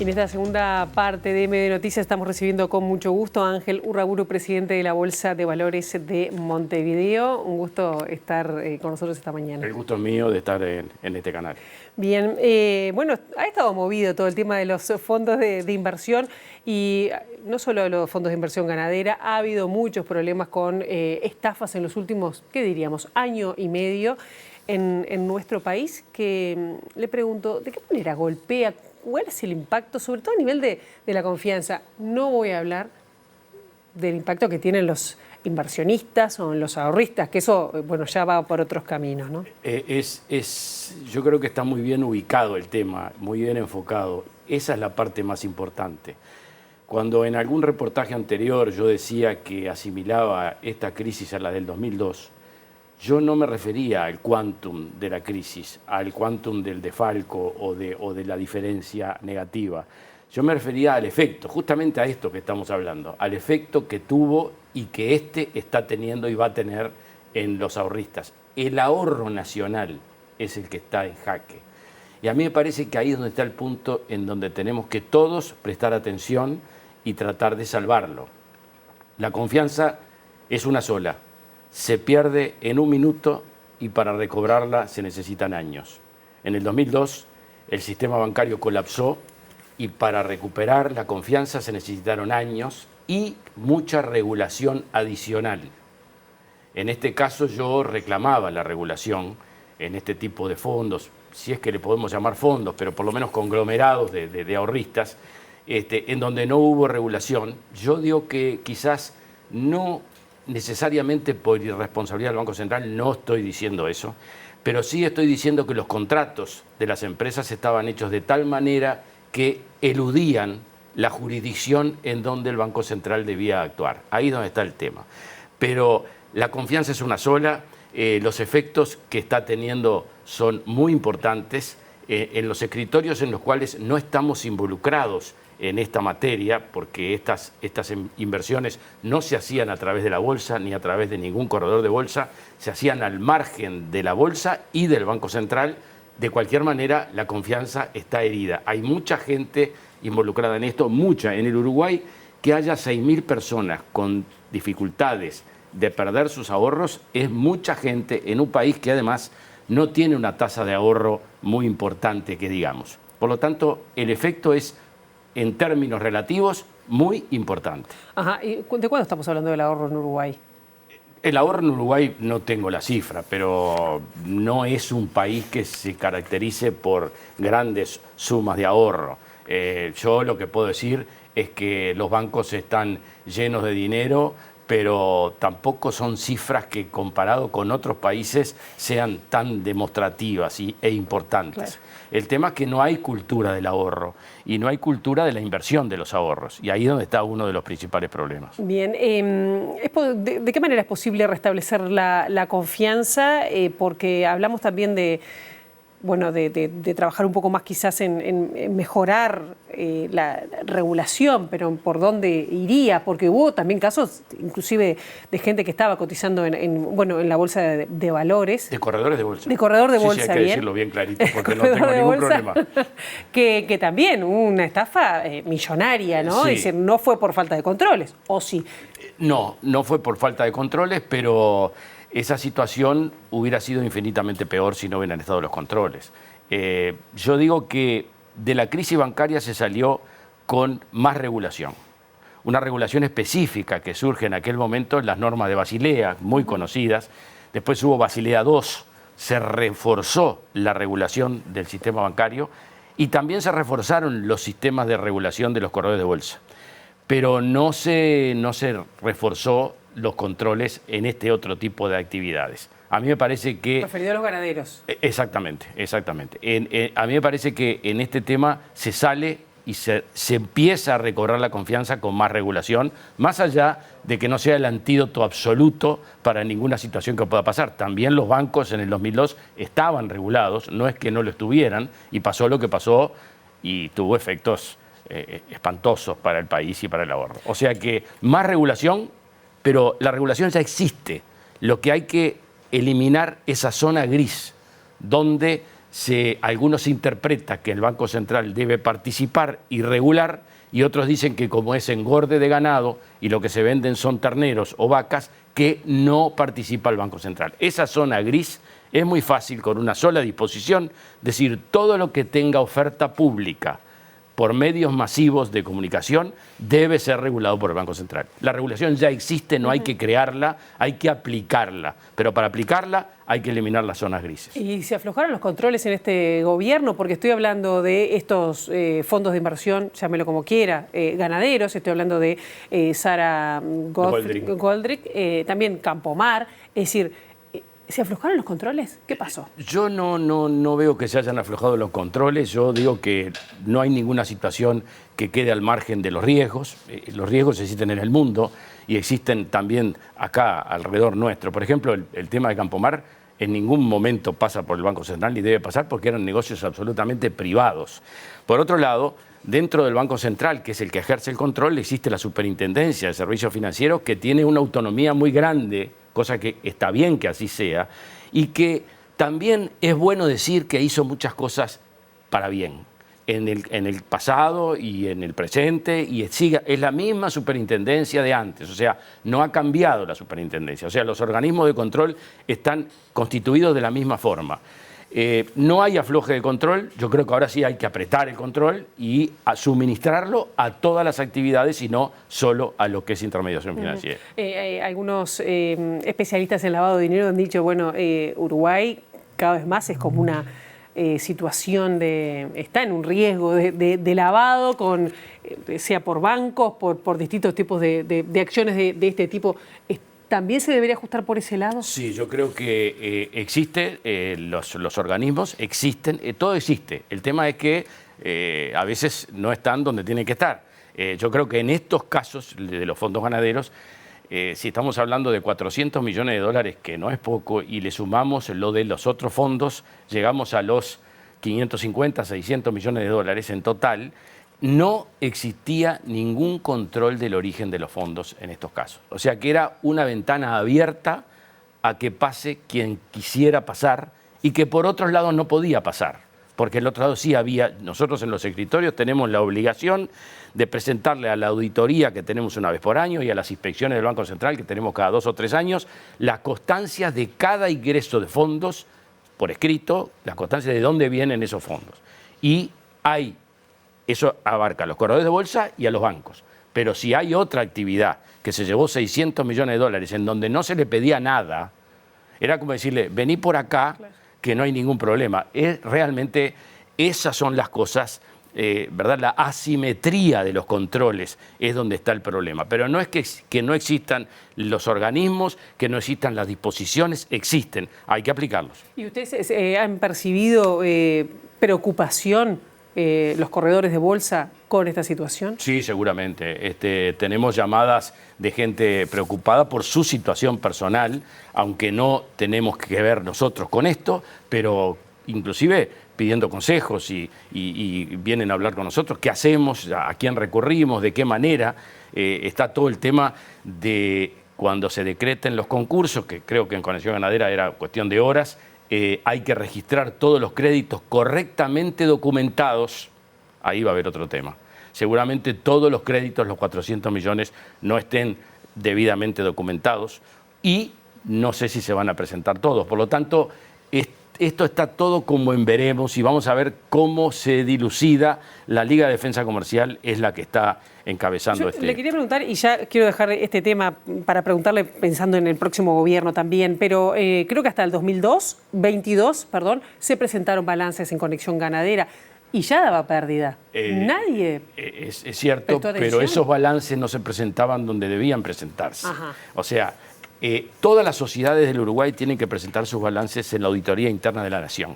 en esta segunda parte de MD Noticias estamos recibiendo con mucho gusto a Ángel Urraburu, presidente de la Bolsa de Valores de Montevideo. Un gusto estar con nosotros esta mañana. El gusto es mío de estar en este canal. Bien, bueno, ha estado movido todo el tema de los fondos de inversión y no solo los fondos de inversión ganadera, ha habido muchos problemas con estafas en los últimos, ¿qué diríamos?, año y medio en nuestro país, que le pregunto, ¿de qué manera golpea? ¿Cuál es el impacto, sobre todo a nivel de la confianza? No voy a hablar del impacto que tienen los inversionistas o los ahorristas, que eso, bueno, ya va por otros caminos, ¿no? Yo creo que está muy bien ubicado el tema, muy bien enfocado. Esa es la parte más importante. Cuando en algún reportaje anterior yo decía que asimilaba esta crisis a la del 2002, yo no me refería al quantum de la crisis, al quantum del desfalco o de la diferencia negativa. Yo me refería al efecto, justamente a esto que estamos hablando, al efecto que tuvo y que está teniendo y va a tener en los ahorristas. El ahorro nacional es el que está en jaque. Y a mí me parece que ahí es donde está el punto en donde tenemos que todos prestar atención y tratar de salvarlo. La confianza es una sola. Se pierde en un minuto y para recobrarla se necesitan años. En el 2002 el sistema bancario colapsó y para recuperar la confianza se necesitaron años y mucha regulación adicional. En este caso yo reclamaba la regulación en este tipo de fondos, si es que le podemos llamar fondos, pero por lo menos conglomerados de ahorristas, en donde no hubo regulación. Yo digo que quizás no necesariamente por irresponsabilidad del Banco Central, no estoy diciendo eso, pero sí estoy diciendo que los contratos de las empresas estaban hechos de tal manera que eludían la jurisdicción en donde el Banco Central debía actuar. Ahí es donde está el tema. Pero la confianza es una sola, los efectos que está teniendo son muy importantes en los escritorios en los cuales no estamos involucrados en esta materia, porque estas inversiones no se hacían a través de la bolsa ni a través de ningún corredor de bolsa, se hacían al margen de la bolsa y del Banco Central. De cualquier manera, la confianza está herida. Hay mucha gente involucrada en esto, mucha. En el Uruguay, que haya 6.000 personas con dificultades de perder sus ahorros, es mucha gente en un país que además no tiene una tasa de ahorro muy importante, que digamos. Por lo tanto, el efecto es, en términos relativos, muy importante. Ajá. ¿Y de cuándo estamos hablando del ahorro en Uruguay? El ahorro en Uruguay no tengo la cifra, pero no es un país que se caracterice por grandes sumas de ahorro. Yo lo que puedo decir es que los bancos están llenos de dinero, pero tampoco son cifras que comparado con otros países sean tan demostrativas e importantes. Claro. El tema es que no hay cultura del ahorro y no hay cultura de la inversión de los ahorros, y ahí es donde está uno de los principales problemas. Bien, ¿de qué manera es posible restablecer la confianza? Porque hablamos también de trabajar un poco más quizás en mejorar la regulación, pero ¿por dónde iría? Porque hubo también casos inclusive de gente que estaba cotizando en la bolsa de valores. De corredores de bolsa. De corredor de bolsa, sí, hay que decirlo bien clarito, porque no tengo ningún problema. Que también hubo una estafa millonaria, ¿no? Sí. Es decir, no fue por falta de controles, ¿o sí? No fue por falta de controles, pero esa situación hubiera sido infinitamente peor si no hubieran estado los controles. Yo digo que de la crisis bancaria se salió con más regulación. Una regulación específica que surge en aquel momento, las normas de Basilea, muy conocidas. Después hubo Basilea II, se reforzó la regulación del sistema bancario y también se reforzaron los sistemas de regulación de los corredores de bolsa. Pero no se reforzó los controles en este otro tipo de actividades. A mí me parece que... Referido a los ganaderos. Exactamente. A mí me parece que en este tema se sale y se empieza a recobrar la confianza con más regulación, más allá de que no sea el antídoto absoluto para ninguna situación que pueda pasar. También los bancos en el 2002 estaban regulados, no es que no lo estuvieran, y pasó lo que pasó y tuvo efectos espantosos para el país y para el ahorro. O sea que más regulación, pero la regulación ya existe. Lo que hay que eliminar esa zona gris, donde algunos interpretan que el Banco Central debe participar y regular, y otros dicen que como es engorde de ganado y lo que se venden son terneros o vacas, que no participa el Banco Central. Esa zona gris es muy fácil, con una sola disposición, decir todo lo que tenga oferta pública por medios masivos de comunicación debe ser regulado por el Banco Central. La regulación ya existe, no hay que crearla, hay que aplicarla. Pero para aplicarla hay que eliminar las zonas grises. ¿Y se aflojaron los controles en este gobierno? Porque estoy hablando de estos fondos de inversión, llámelo como quiera, ganaderos, estoy hablando de Sara Goldrick, también Campomar, es decir, ¿se aflojaron los controles? ¿Qué pasó? Yo no veo que se hayan aflojado los controles. Yo digo que no hay ninguna situación que quede al margen de los riesgos. Los riesgos existen en el mundo y existen también acá alrededor nuestro. Por ejemplo, el tema de Campomar en ningún momento pasa por el Banco Central ni debe pasar porque eran negocios absolutamente privados. Por otro lado, dentro del Banco Central, que es el que ejerce el control, existe la Superintendencia de Servicios Financieros que tiene una autonomía muy grande, cosa que está bien que así sea, y que también es bueno decir que hizo muchas cosas para bien, en el pasado y en el presente, y es la misma superintendencia de antes, o sea, no ha cambiado la superintendencia, o sea, los organismos de control están constituidos de la misma forma. No hay afloje de control, yo creo que ahora sí hay que apretar el control y suministrarlo a todas las actividades y no solo a lo que es intermediación financiera. Algunos especialistas en lavado de dinero han dicho, bueno, Uruguay cada vez más es como una situación está en un riesgo de lavado, sea por bancos, por distintos tipos de acciones de este tipo. ¿También se debería ajustar por ese lado? Sí, yo creo que existe, los organismos existen, todo existe. El tema es que a veces no están donde tienen que estar. Yo creo que en estos casos de los fondos ganaderos, si estamos hablando de 400 millones de dólares, que no es poco, y le sumamos lo de los otros fondos, llegamos a los 550, 600 millones de dólares en total. No existía ningún control del origen de los fondos en estos casos. O sea que era una ventana abierta a que pase quien quisiera pasar y que por otros lados no podía pasar. Porque el otro lado sí había, nosotros en los escritorios tenemos la obligación de presentarle a la auditoría que tenemos una vez por año y a las inspecciones del Banco Central que tenemos cada 2 o 3 años, las constancias de cada ingreso de fondos por escrito, las constancias de dónde vienen esos fondos. Y eso abarca a los corredores de bolsa y a los bancos. Pero si hay otra actividad que se llevó 600 millones de dólares en donde no se le pedía nada, era como decirle, vení por acá, que no hay ningún problema. Realmente esas son las cosas, ¿verdad? La asimetría de los controles es donde está el problema. Pero no es que no existan los organismos, que no existan las disposiciones, existen, hay que aplicarlos. ¿Y ustedes han percibido preocupación los corredores de bolsa con esta situación? Sí, seguramente. Tenemos llamadas de gente preocupada por su situación personal, aunque no tenemos que ver nosotros con esto, pero inclusive pidiendo consejos y vienen a hablar con nosotros. ¿Qué hacemos? ¿A quién recurrimos? ¿De qué manera? Está todo el tema de cuando se decreten los concursos, que creo que en Conexión Ganadera era cuestión de horas. Hay que registrar todos los créditos correctamente documentados. Ahí va a haber otro tema. Seguramente todos los créditos, los 400 millones, no estén debidamente documentados y no sé si se van a presentar todos. Por lo tanto, esto está todo como en veremos y vamos a ver cómo se dilucida. La Liga de Defensa Comercial es la que está encabezando Le quería preguntar, y ya quiero dejar este tema para preguntarle pensando en el próximo gobierno también, pero creo que hasta el 2022, se presentaron balances en Conexión Ganadera y ya daba pérdida. Nadie es cierto, pero esos balances no se presentaban donde debían presentarse. Ajá. O sea, todas las sociedades del Uruguay tienen que presentar sus balances en la Auditoría Interna de la Nación.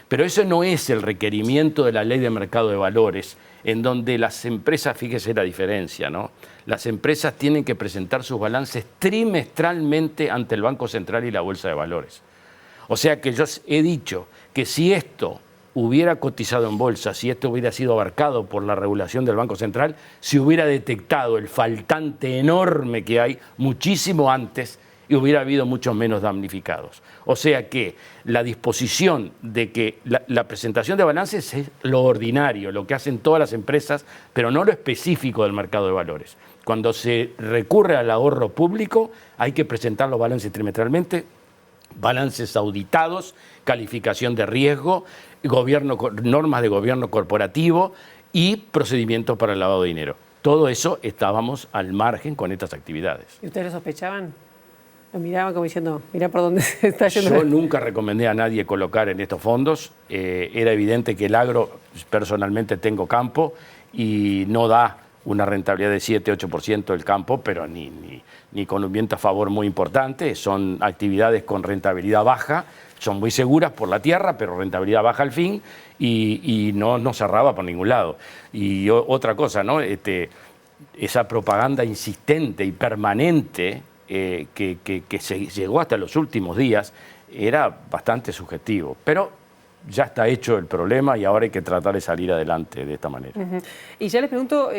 Pero eso no es el requerimiento de la Ley de Mercado de Valores, en donde las empresas, fíjese la diferencia, ¿no? Las empresas tienen que presentar sus balances trimestralmente ante el Banco Central y la Bolsa de Valores. O sea que yo he dicho que si esto hubiera cotizado en bolsa, si esto hubiera sido abarcado por la regulación del Banco Central, se hubiera detectado el faltante enorme que hay muchísimo antes y hubiera habido muchos menos damnificados. O sea que la disposición de que la presentación de balances es lo ordinario, lo que hacen todas las empresas, pero no lo específico del mercado de valores. Cuando se recurre al ahorro público, hay que presentar los balances trimestralmente, balances auditados, calificación de riesgo, normas de gobierno corporativo y procedimientos para el lavado de dinero. Todo eso estábamos al margen con estas actividades. ¿Y ustedes lo sospechaban? Lo miraban como diciendo, mirá por dónde se está yendo. Yo nunca recomendé a nadie colocar en estos fondos. Era evidente que el agro, personalmente tengo campo y no da una rentabilidad de 7-8% el campo, pero ni con un viento a favor muy importante. Son actividades con rentabilidad baja, son muy seguras por la tierra, pero rentabilidad baja al fin y no cerraba por ningún lado. Y otra cosa, ¿no? Esa propaganda insistente y permanente que se llegó hasta los últimos días era bastante subjetivo. Pero ya está hecho el problema y ahora hay que tratar de salir adelante de esta manera. Y ya les pregunto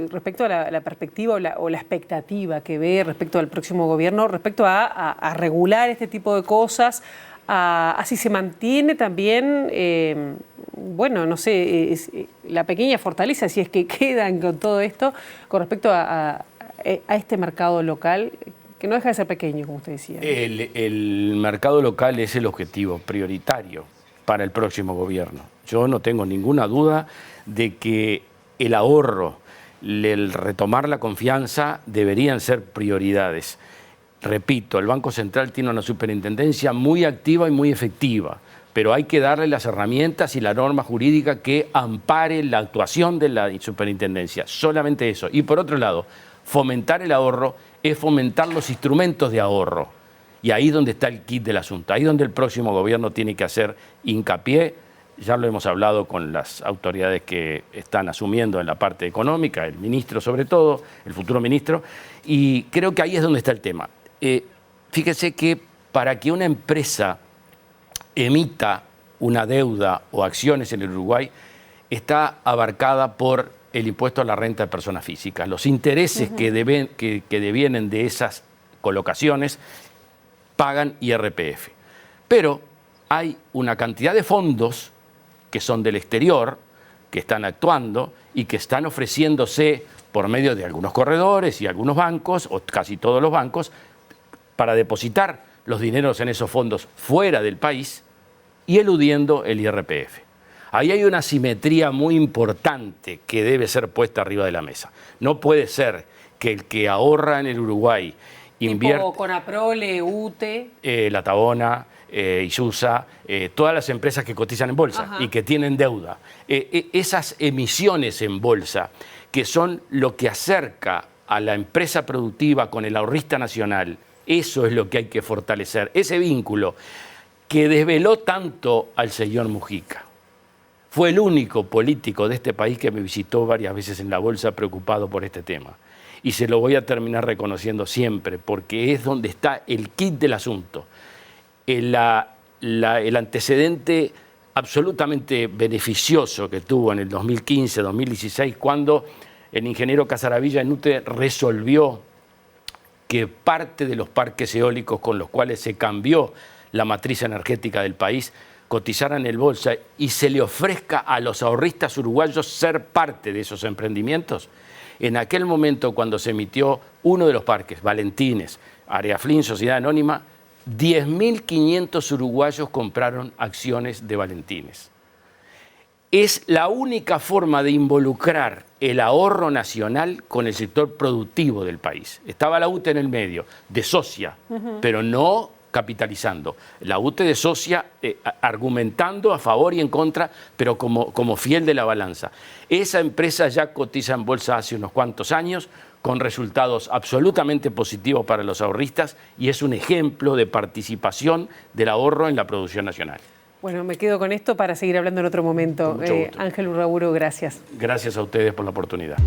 respecto a la perspectiva o la expectativa que ve respecto al próximo gobierno, respecto a regular este tipo de cosas, a si se mantiene también, bueno, no sé, la pequeña fortaleza, si es que quedan con todo esto, con respecto a este mercado local, que no deja de ser pequeño, como usted decía. El mercado local es el objetivo prioritario para el próximo gobierno. Yo no tengo ninguna duda de que el ahorro, el retomar la confianza deberían ser prioridades. Repito, el Banco Central tiene una superintendencia muy activa y muy efectiva, pero hay que darle las herramientas y la norma jurídica que ampare la actuación de la superintendencia. Solamente eso. Y por otro lado, fomentar el ahorro es fomentar los instrumentos de ahorro. Y ahí es donde está el kit del asunto, ahí es donde el próximo gobierno tiene que hacer hincapié. Ya lo hemos hablado con las autoridades que están asumiendo en la parte económica, el ministro sobre todo, el futuro ministro, y creo que ahí es donde está el tema. Fíjese que para que una empresa emita una deuda o acciones en el Uruguay, está abarcada por el impuesto a la renta de personas físicas. Los intereses que devienen de esas colocaciones pagan IRPF. Pero hay una cantidad de fondos que son del exterior, que están actuando y que están ofreciéndose por medio de algunos corredores y algunos bancos, o casi todos los bancos, para depositar los dineros en esos fondos fuera del país y eludiendo el IRPF. Ahí hay una asimetría muy importante que debe ser puesta arriba de la mesa. No puede ser que el que ahorra en el Uruguay invierte... Tipo Conaprole, UTE... La Tabona, Isusa, todas las empresas que cotizan en bolsa y que tienen deuda. Esas emisiones en bolsa, que son lo que acerca a la empresa productiva con el ahorrista nacional, eso es lo que hay que fortalecer, ese vínculo que desveló tanto al señor Mujica. Fue el único político de este país que me visitó varias veces en la bolsa preocupado por este tema. Y se lo voy a terminar reconociendo siempre, porque es donde está el kit del asunto. El antecedente absolutamente beneficioso que tuvo en el 2015-2016, cuando el ingeniero Casaravilla en UTE resolvió que parte de los parques eólicos con los cuales se cambió la matriz energética del país cotizaran en bolsa y se le ofrezca a los ahorristas uruguayos ser parte de esos emprendimientos. En aquel momento, cuando se emitió uno de los parques, Valentines, Areaflin, Sociedad Anónima, 10.500 uruguayos compraron acciones de Valentines. Es la única forma de involucrar el ahorro nacional con el sector productivo del país. Estaba la UTE en el medio, de socia, pero no capitalizando. La UTE de socia argumentando a favor y en contra, pero como fiel de la balanza. Esa empresa ya cotiza en bolsa hace unos cuantos años, con resultados absolutamente positivos para los ahorristas, y es un ejemplo de participación del ahorro en la producción nacional. Bueno, me quedo con esto para seguir hablando en otro momento. Ángel Urraburu, gracias. Gracias a ustedes por la oportunidad.